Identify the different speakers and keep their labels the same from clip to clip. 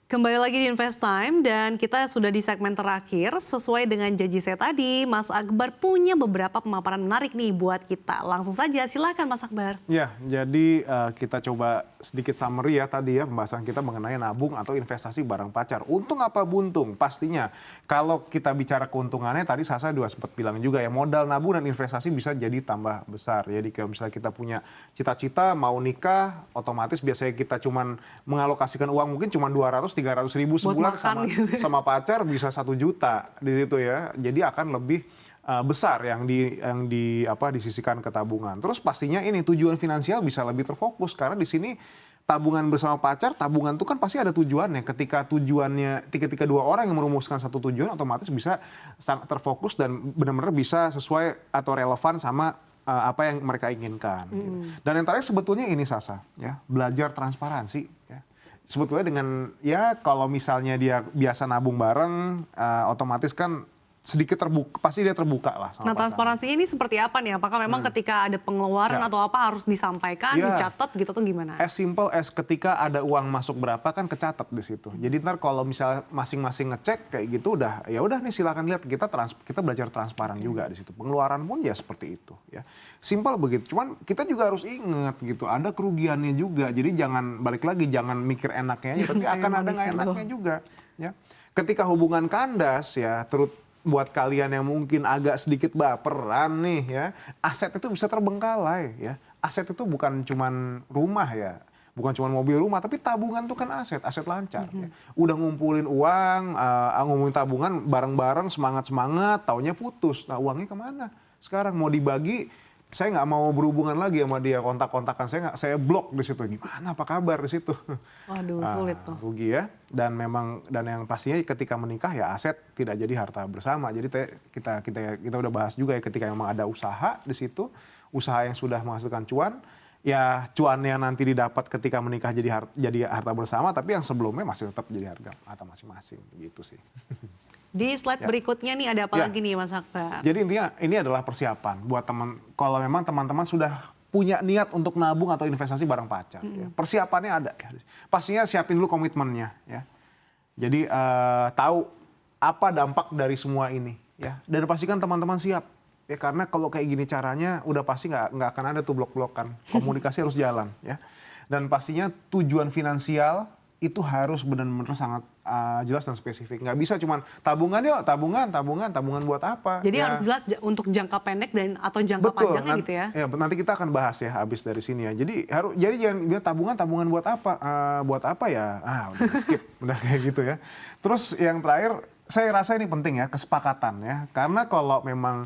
Speaker 1: Kembali lagi di Invest Time dan kita sudah di segmen terakhir. Sesuai dengan janji saya tadi, Mas Akbar punya beberapa pemaparan menarik nih buat kita. Langsung saja, silakan Mas Akbar.
Speaker 2: Ya, jadi kita coba sedikit summary ya tadi ya pembahasan kita mengenai nabung atau investasi barang pacar. Untung apa buntung? Pastinya kalau kita bicara keuntungannya tadi Sasa juga sempat bilang juga ya modal nabung dan investasi bisa jadi tambah besar. Jadi kalau misalnya kita punya cita-cita mau nikah, otomatis biasanya kita cuman mengalokasikan uang mungkin cuma 200-300 ribu sebulan sama pacar bisa 1 juta di situ ya. Jadi akan lebih besar yang disisihkan ke tabungan. Terus pastinya ini tujuan finansial bisa lebih terfokus karena di sini tabungan bersama pacar, tabungan itu kan pasti ada tujuannya. Ketika dua orang yang merumuskan satu tujuan otomatis bisa sangat terfokus dan benar-benar bisa sesuai atau relevan sama apa yang mereka inginkan. Gitu. Dan yang terakhir sebetulnya ini Sasa, ya belajar transparansi. Ya. Sebetulnya dengan ya kalau misalnya dia biasa nabung bareng, otomatis kan sedikit terbuka, pasti dia terbuka lah sama pasangan.
Speaker 1: Transparansinya ini seperti apa nih? Apakah memang ketika ada pengeluaran atau apa harus disampaikan, dicatat gitu atau gimana?
Speaker 2: As simple as ketika ada uang masuk berapa kan kecatat di situ. Jadi ntar kalau misalnya masing-masing ngecek kayak gitu udah ya udah nih silakan lihat kita belajar transparan juga di situ. Pengeluaran pun ya seperti itu ya. Simple begitu. Cuman kita juga harus ingat gitu ada kerugiannya juga. Jadi jangan balik lagi jangan mikir enaknya aja tapi akan ada nggak enaknya juga ya. Ketika hubungan kandas ya buat kalian yang mungkin agak sedikit baperan nih ya, aset itu bisa terbengkalai ya. Aset itu bukan cuman rumah ya, bukan cuman mobil rumah, tapi tabungan itu kan aset lancar. Ya. Udah ngumpulin uang, ngomongin tabungan bareng-bareng semangat-semangat, taunya putus. Nah uangnya kemana? Sekarang mau dibagi, saya nggak mau berhubungan lagi sama dia, kontak-kontakan saya blok di situ. Gimana apa kabar di situ?
Speaker 1: Waduh, sulit tuh.
Speaker 2: Rugi ya. Dan yang pastinya ketika menikah ya aset tidak jadi harta bersama. Jadi kita udah bahas juga ya ketika memang ada usaha di situ, usaha yang sudah menghasilkan cuan, ya cuannya nanti didapat ketika menikah jadi harta bersama, tapi yang sebelumnya masih tetap jadi harta masing-masing gitu sih.
Speaker 1: Di slide berikutnya nih ada apa lagi nih Mas Akbar?
Speaker 2: Jadi intinya ini adalah persiapan buat kalau memang teman-teman sudah punya niat untuk nabung atau investasi bareng pacar. Ya. Persiapannya ada. Pastinya siapin dulu komitmennya. Ya. Jadi tahu apa dampak dari semua ini. Ya. Dan pastikan teman-teman siap. Ya, karena kalau kayak gini caranya udah pasti nggak akan ada tuh blok-blokan. Komunikasi harus jalan. Ya. Dan pastinya tujuan finansial itu harus benar-benar sangat jelas dan spesifik. Nggak bisa cuman tabungan yuk, tabungan buat apa.
Speaker 1: Jadi harus jelas untuk jangka pendek dan atau jangka panjangnya gitu ya.
Speaker 2: Ya, nanti kita akan bahas ya habis dari sini ya. Jadi jangan bilang tabungan buat apa? Buat apa ya? Udah skip, udah kayak gitu ya. Terus yang terakhir, saya rasa ini penting ya, kesepakatan ya. Karena kalau memang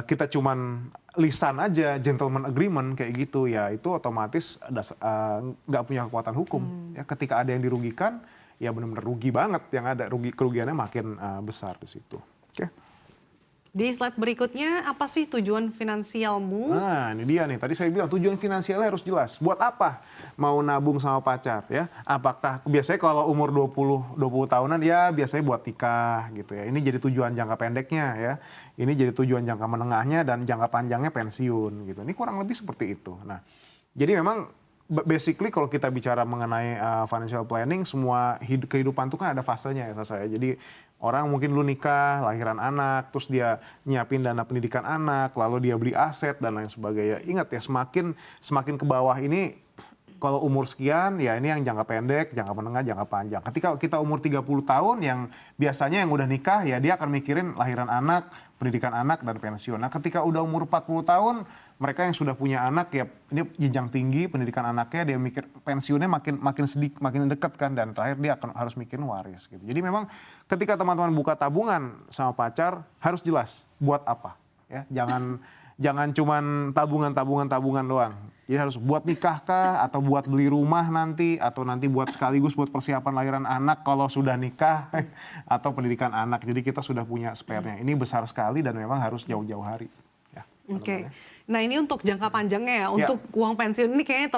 Speaker 2: kita cuman lisan aja, gentleman agreement kayak gitu ya, itu otomatis nggak punya kekuatan hukum. Ya, ketika ada yang dirugikan, ya benar-benar rugi banget, yang ada kerugiannya makin besar di situ. Oke.
Speaker 1: Di slide berikutnya, apa sih tujuan finansialmu?
Speaker 2: Nah, ini dia nih. Tadi saya bilang tujuan finansialnya harus jelas. Buat apa mau nabung sama pacar ya? Apakah biasanya kalau umur 20 tahunan ya biasanya buat nikah gitu ya. Ini jadi tujuan jangka pendeknya ya. Ini jadi tujuan jangka menengahnya dan jangka panjangnya pensiun gitu. Ini kurang lebih seperti itu. Nah, jadi memang basically kalau kita bicara mengenai financial planning, semua kehidupan itu kan ada fasenya ya saya. Jadi orang mungkin lu nikah, lahiran anak, terus dia nyiapin dana pendidikan anak, lalu dia beli aset dan lain sebagainya. Ingat ya, semakin ke bawah ini kalau umur sekian ya ini yang jangka pendek, jangka menengah, jangka panjang. Ketika kita umur 30 tahun yang biasanya yang udah nikah ya dia akan mikirin lahiran anak, pendidikan anak dan pensiun. Nah, ketika udah umur 40 tahun mereka yang sudah punya anak ya ini jenjang tinggi pendidikan anaknya, dia mikir pensiunnya makin dekat kan, dan terakhir dia harus mikirin waris gitu. Jadi memang ketika teman-teman buka tabungan sama pacar harus jelas buat apa ya. Jangan cuman tabungan doang. Jadi harus buat nikah kah, atau buat beli rumah nanti, atau nanti buat sekaligus buat persiapan lahiran anak kalau sudah nikah, atau pendidikan anak. Jadi kita sudah punya spare-nya. Ini besar sekali dan memang harus jauh-jauh hari. Ya,
Speaker 1: Oke. Nah ini untuk jangka panjangnya ya, untuk
Speaker 2: Ya.
Speaker 1: uang pensiun ini kayaknya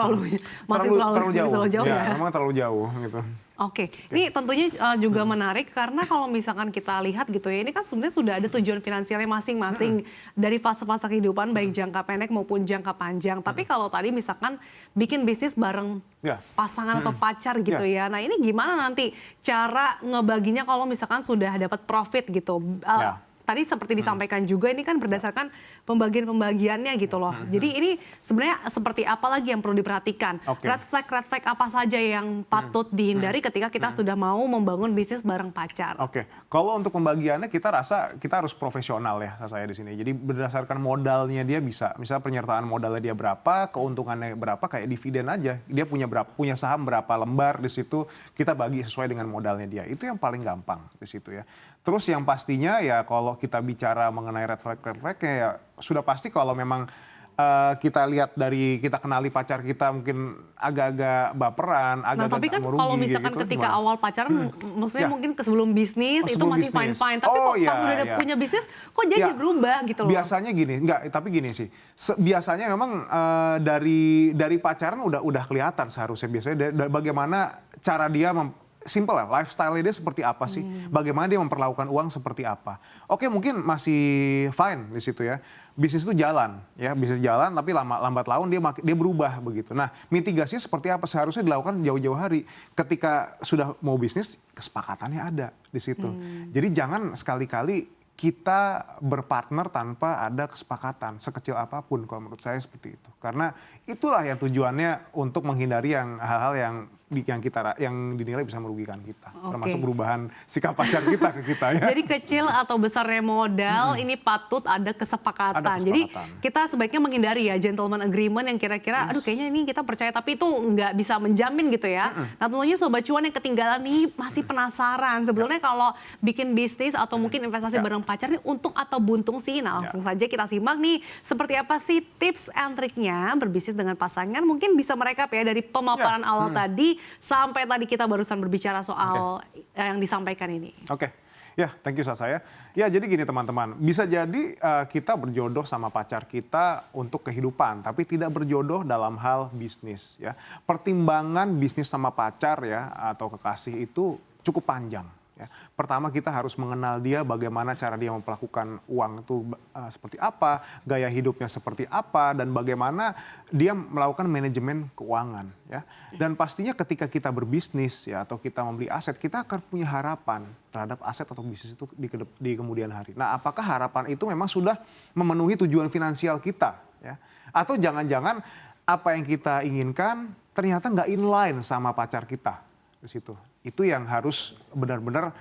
Speaker 1: masih terlalu jauh ya.
Speaker 2: Memang terlalu jauh gitu.
Speaker 1: Oke, ini tentunya juga menarik karena kalau misalkan kita lihat gitu ya, ini kan sebenarnya sudah ada tujuan finansialnya masing-masing dari fase-fase kehidupan baik jangka pendek maupun jangka panjang. Tapi kalau tadi misalkan bikin bisnis bareng
Speaker 2: Ya.
Speaker 1: pasangan atau pacar gitu ya, nah ini gimana nanti cara ngebaginya kalau misalkan sudah dapat profit gitu?
Speaker 2: Ya.
Speaker 1: Tadi seperti disampaikan juga ini kan berdasarkan pembagian-pembagiannya gitu loh. Jadi ini sebenarnya seperti apa lagi yang perlu diperhatikan?
Speaker 2: Oke.
Speaker 1: Red flag apa saja yang patut dihindari ketika kita sudah mau membangun bisnis bareng pacar?
Speaker 2: Oke, kalau untuk pembagiannya kita rasa kita harus profesional ya saya di sini. Jadi berdasarkan modalnya dia bisa, misalnya penyertaan modalnya dia berapa, keuntungannya berapa, kayak dividen aja. Dia punya saham berapa lembar di situ, kita bagi sesuai dengan modalnya dia. Itu yang paling gampang di situ ya. Terus yang pastinya ya kalau kita bicara mengenai red flag-nya ya sudah pasti kalau memang kita lihat dari kita kenali pacar kita mungkin agak-agak baperan,
Speaker 1: Nah
Speaker 2: agak-agak
Speaker 1: tapi kan
Speaker 2: mau
Speaker 1: kalau
Speaker 2: rugi
Speaker 1: misalkan
Speaker 2: gitu,
Speaker 1: ketika
Speaker 2: gimana?
Speaker 1: awal pacaran, maksudnya
Speaker 2: Ya.
Speaker 1: mungkin sebelum bisnis itu
Speaker 2: Sebelum
Speaker 1: masih
Speaker 2: bisnis.
Speaker 1: fine-fine. Tapi
Speaker 2: Oh,
Speaker 1: kok pas
Speaker 2: iya,
Speaker 1: udah ada
Speaker 2: iya.
Speaker 1: punya bisnis, kok jadi
Speaker 2: Ya,
Speaker 1: berubah gitu loh?
Speaker 2: Biasanya gini, tapi gini sih. Biasanya memang dari pacaran udah kelihatan seharusnya. Biasanya bagaimana cara dia simple lah, lifestyle dia seperti apa sih? Bagaimana dia memperlakukan uang seperti apa? Oke, mungkin masih fine di situ ya. Bisnis itu jalan, ya bisnis jalan, tapi lambat laun dia berubah begitu. Nah, mitigasinya seperti apa? Seharusnya dilakukan jauh-jauh hari. Ketika sudah mau bisnis, kesepakatannya ada di situ. Jadi jangan sekali-kali kita berpartner tanpa ada kesepakatan sekecil apapun, kalau menurut saya seperti itu. Karena itulah yang tujuannya untuk menghindari hal-hal yang dinilai bisa merugikan kita, termasuk perubahan sikap pacar kita ke kita ya.
Speaker 1: Jadi kecil atau besarnya modal ini patut ada kesepakatan. Jadi kita sebaiknya menghindari ya gentleman agreement yang kira-kira aduh kayaknya ini kita percaya tapi itu nggak bisa menjamin gitu ya. Nah tentunya Sobat Cuan yang ketinggalan nih masih penasaran sebetulnya kalau bikin bisnis atau mungkin investasi bareng pacar nih untung atau buntung sih. Nah langsung saja kita simak nih seperti apa sih tips and triknya berbisnis dengan pasangan. Mungkin bisa merekap ya dari pemaparan awal tadi sampai tadi kita barusan berbicara soal yang disampaikan ini.
Speaker 2: Oke. Ya, thank you Sasa ya. Ya, jadi gini teman-teman, bisa jadi kita berjodoh sama pacar kita untuk kehidupan, tapi tidak berjodoh dalam hal bisnis ya. Pertimbangan bisnis sama pacar ya atau kekasih itu cukup panjang. Ya. Pertama kita harus mengenal dia, bagaimana cara dia memperlakukan uang itu seperti apa, gaya hidupnya seperti apa, dan bagaimana dia melakukan manajemen keuangan. Ya. Dan pastinya ketika kita berbisnis ya atau kita membeli aset, kita akan punya harapan terhadap aset atau bisnis itu di kemudian hari. Nah, apakah harapan itu memang sudah memenuhi tujuan finansial kita? Ya? Atau jangan-jangan apa yang kita inginkan ternyata nggak inline sama pacar kita di situ. Itu yang harus benar-benar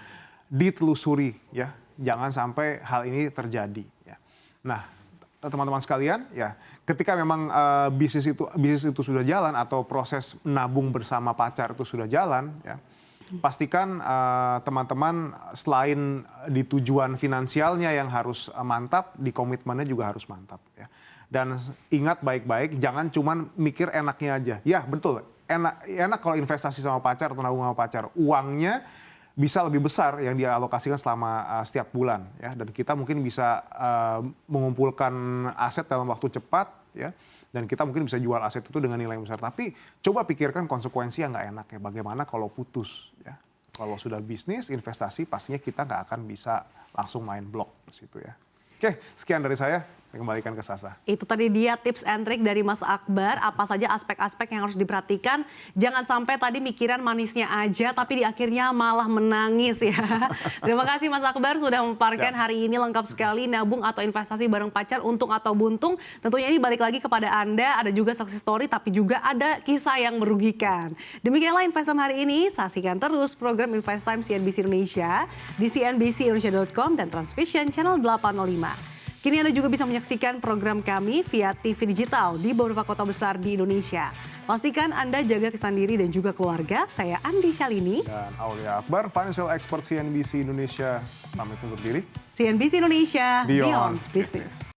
Speaker 2: ditelusuri ya. Jangan sampai hal ini terjadi ya. Nah, teman-teman sekalian ya, ketika memang bisnis itu sudah jalan atau proses nabung bersama pacar itu sudah jalan ya. Pastikan teman-teman selain di tujuan finansialnya yang harus mantap, di komitmennya juga harus mantap ya. Dan ingat baik-baik, jangan cuman mikir enaknya aja. Ya betul, enak kalau investasi sama pacar atau nabung sama pacar. Uangnya bisa lebih besar yang dia alokasikan selama setiap bulan ya. Dan kita mungkin bisa mengumpulkan aset dalam waktu cepat ya. Dan kita mungkin bisa jual aset itu dengan nilai yang besar. Tapi coba pikirkan konsekuensi yang nggak enak ya. Bagaimana kalau putus ya. Kalau sudah bisnis, investasi pastinya kita nggak akan bisa langsung main blok di situ ya. Oke, sekian dari saya. Saya kembalikan ke Sasa.
Speaker 1: Itu tadi dia tips and trick dari Mas Akbar. Apa saja aspek-aspek yang harus diperhatikan. Jangan sampai tadi mikiran manisnya aja, tapi di akhirnya malah menangis ya. Terima kasih Mas Akbar sudah memaparkan hari ini lengkap sekali nabung atau investasi bareng pacar, untung atau buntung. Tentunya ini balik lagi kepada Anda, ada juga success story, tapi juga ada kisah yang merugikan. Demikianlah Invest Time hari ini. Saksikan terus program Invest Time CNBC Indonesia di cnbcindonesia.com dan Transvision Channel 805. Kini Anda juga bisa menyaksikan program kami via TV digital di beberapa kota besar di Indonesia. Pastikan Anda jaga kesehatan diri dan juga keluarga. Saya Andi Shalini.
Speaker 2: Dan Aulia Akbar, Financial Expert CNBC Indonesia. Pamit undur diri.
Speaker 1: CNBC Indonesia,
Speaker 2: Beyond
Speaker 1: Beyond Business.